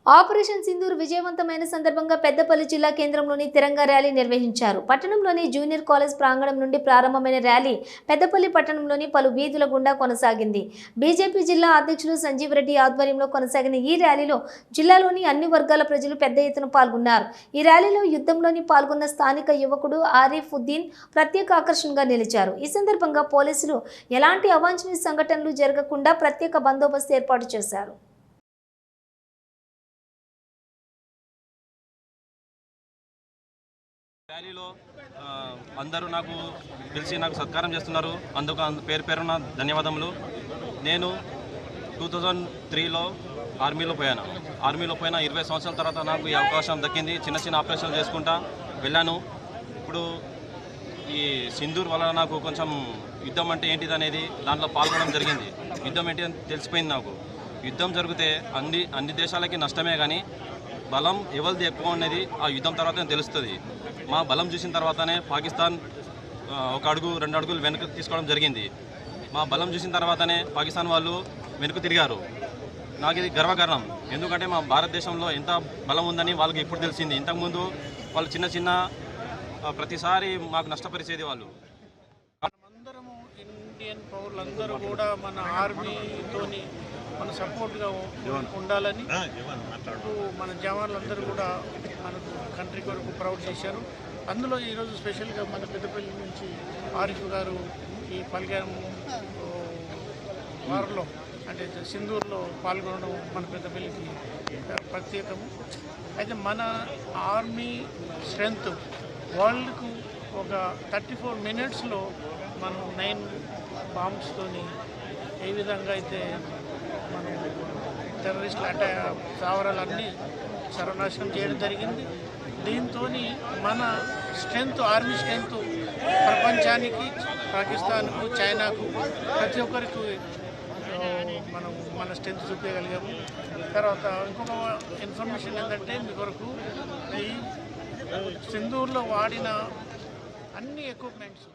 Operation Sindoor విజయవంతమైన సందర్భంగా పెద్దపల్లి జిల్లా కేంద్రంలోని తిరంగా ర్యాలీ నిర్వహించారు. పట్టణంలోని జూనియర్ కాలేజ్ ప్రాంగణం నుండి ప్రారంభమైన ర్యాలీ పెద్దపల్లి పట్టణంలోని పలు వీధుల గుండా కొనసాగింది. బీజేపీ జిల్లా అధ్యక్షులు సంజీవ్ రెడ్డి ఆధ్వర్యంలో కొనసాగిన ఈ ర్యాలీలో జిల్లాలోని అన్ని వర్గాల ప్రజలు పెద్ద ఎత్తున పాల్గొన్నారు. ఈ ర్యాలీలో యుద్ధంలోని పాల్గొన్న స్థానిక యువకుడు ఆరిఫ్ ఉద్దీన్ ప్రత్యేక ఆకర్షణగా నిలిచారు. ఈ సందర్భంగా పోలీసులు ఎలాంటి అవాంఛనీయ సంఘటనలు జరగకుండా ప్రత్యేక బందోబస్తు ఏర్పాటు చేశారు. ర్యాలీలో అందరూ నాకు పిలిచి నాకు సత్కారం చేస్తున్నారు. అందుకు పేరు పేరున ధన్యవాదములు. నేను 2003లో ఆర్మీలో పోయిన 20 సంవత్సరాల తర్వాత నాకు ఈ అవకాశం దక్కింది. చిన్న చిన్న ఆపరేషన్లు చేసుకుంటా వెళ్ళాను. ఇప్పుడు ఈ సింధూర్ వల్ల నాకు కొంచెం యుద్ధం అంటే ఏంటిది అనేది దాంట్లో పాల్గొనడం జరిగింది. యుద్ధం ఏంటి అని తెలిసిపోయింది నాకు. యుద్ధం జరిగితే అన్ని దేశాలకి నష్టమే, కానీ బలం ఎవరిది ఎక్కువ అనేది ఆ యుద్ధం తర్వాతనే తెలుస్తుంది. మా బలం చూసిన తర్వాతనే పాకిస్తాన్ 1 అడుగు 2 అడుగులు వెనక్కి తీసుకోవడం జరిగింది. మా బలం చూసిన తర్వాతనే పాకిస్తాన్ వాళ్ళు వెనుక తిరిగారు. నాకు ఇది గర్వకారణం. ఎందుకంటే మా భారతదేశంలో ఎంత బలం ఉందని వాళ్ళకి ఇప్పుడు తెలిసింది. ఇంతకుముందు వాళ్ళు చిన్న చిన్న ప్రతిసారి మాకు నష్టపరిచేది వాళ్ళు. మనమందరము ఇండియన్ పౌరులందరూ కూడా మన ఆర్మీతోని మన సపోర్ట్గా ఉండాలని మన జవాన్లందరూ కూడా మనకు కంట్రీ కొరకు ప్రౌడ్ చేశారు. అందులో ఈరోజు స్పెషల్గా మన పెద్దపల్లి నుంచి ఆరిఫ్ గారు ఈ పల్గాం వారిలో అంటే సింధూర్లో పాల్గొనడం మన పెద్దపల్లికి ప్రత్యేకము. అయితే మన ఆర్మీ స్ట్రెంగ్త్ వరల్డ్కు ఒక 34 మినిట్స్లో మనం 9 బాంబ్స్తోని ఏ విధంగా అయితే మనం టెర్రరిస్టుల స్థావరాలన్నీ సర్వనాశనం చేయడం జరిగింది. దీంతో మన స్ట్రెంగ్త్ ఆర్మీ స్ట్రెంగ్త్ ప్రపంచానికి, పాకిస్తాన్కు, చైనాకు ప్రతి ఒక్కరికి మనం మన స్ట్రెంగ్త్ చూపించగలిగాము. తర్వాత ఇంకొక ఇన్ఫర్మేషన్ ఏంటంటే మీ కొరకు ఈ సింధూర్లో వాడిన అన్ని ఎక్విప్మెంట్స్